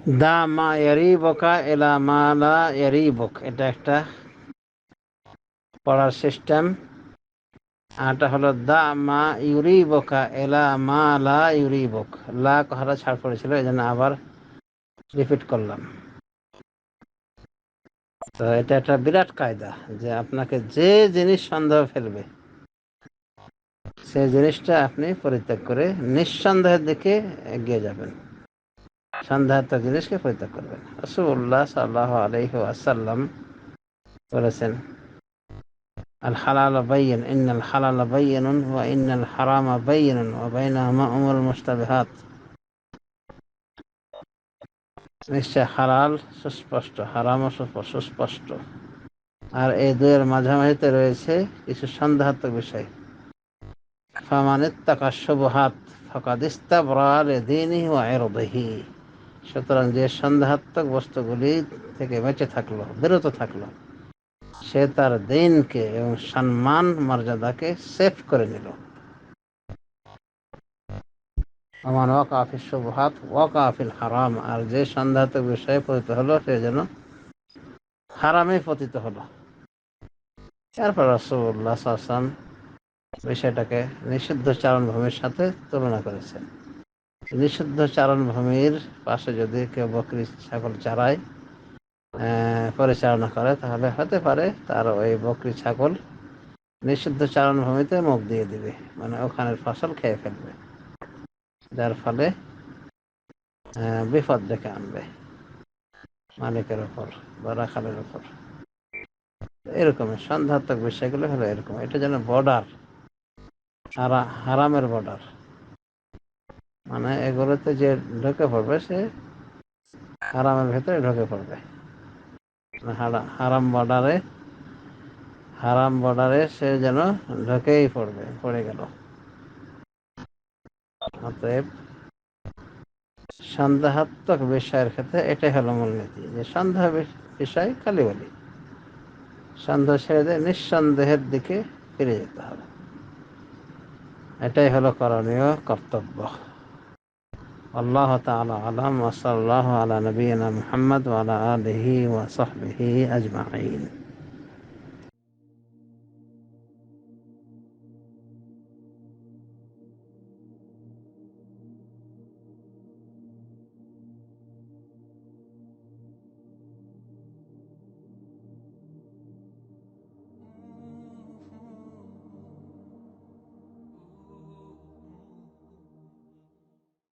দা মা ইয়ারিবকা এলা মা লা ইয়ারিবক, এটা একটা পড়ার সিস্টেম। আরটা হলো দা মা ইউরিবকা এলা মা লা ইউরিবক, লা কথাটা ছাড় পড়েছিল, এই জন্য আবার রিপিট করলাম। তো এটা একটা বিরাট কায়দা যে আপনাকে যে জিনিস সন্দেহ ফেলবে সেই জিনিসটা আপনি পরিত্যাগ করে নিঃসন্দেহের দিকে এগিয়ে যাবেন, সন্দেহাত্মক জিনিসকে পরিত্যাগ করবেন। রাসূলুল্লাহ সাল্লাল্লাহু আলাইহি ওয়াসাল্লাম বলেছেন, আল হালাল বাইয়িন, ইন্নাল হালাল বাইয়িনুন ওয়া ইন্নাল হারামা বাইয়িনুন ওয়া বাইনাহুমা উমুরুল মুশতাবিহাত। নিশ্চয় হালাল সুস্পষ্ট, হারামও সুস্পষ্ট, আর এই দুয়ের মাঝামাঝিতে রয়েছে কিছু সন্দেহাত্মক বিষয়। ফামান ইত্তাকা শুবহাত ফাকাদ ইস্তাবরা লিদীনিহি ওয়া ইরদিহি। সুতরাং যে সন্দেহাত্মক বস্তুগুলি থেকে বেঁচে থাকলো, বিরত থাকলো, সে তার দিনকে এবং সম্মান মর্যাদাকে সেভ করে নিল। আমান ওয়াকা ফিস শুবহাত ওয়াকা ফিল হারাম, আর যে সন্দেহাত্মক বিষয়ে পতিত হলো সে যেন হারামে পতিত হলো। এরপর রাসূলুল্লাহ সাল্লাল্লাহু আলাইহি ওয়াসাল্লাম বিষয়টাকে নিষিদ্ধ চারণভূমির সাথে তুলনা করেছেন। নিষিদ্ধ চারণভূমির পাশে যদি কেউ বকরি ছাগল চারায়, পরিচালনা করে, তাহলে হতে পারে তার ওই বকরি ছাগল নিষিদ্ধ চারণভূমিতে মুখ দিয়ে দিবে, মানে ওখানের ফসল খেয়ে ফেলবে, যার ফলে বিপদ ডেকে আনবে মালিকের ওপর বা রাখালের ওপর। এরকম সন্দেহাত্মক বিষয়গুলো হলো এরকম, এটা যেন বর্ডার, হারামের বর্ডার, মানে এগুলোতে যে ঢুকে পড়বে সে হারামের ভেতরে ঢুকে পড়বে। হারাম বর্ডারে, হারাম বর্ডারে সে যেন ঢুকেই পড়বে, পড়ে গেল। অতএব সন্দেহাত্মক বিষয়ের ক্ষেত্রে এটাই হলো মূলনীতি, যে সন্দেহ বিষয় খালি বলি, সন্দেহ ছেড়ে দিয়ে নিঃসন্দেহের দিকে ফিরে যেতে হবে, এটাই হলো করণীয় কর্তব্য। আল্লাহ তাআলা আলাম, ওয়া সাল্লাল্লাহু আলা নবিয়িনা মুহাম্মদ ওয়া আলা আলিহি ওয়া সাহবিহি আজমাইন।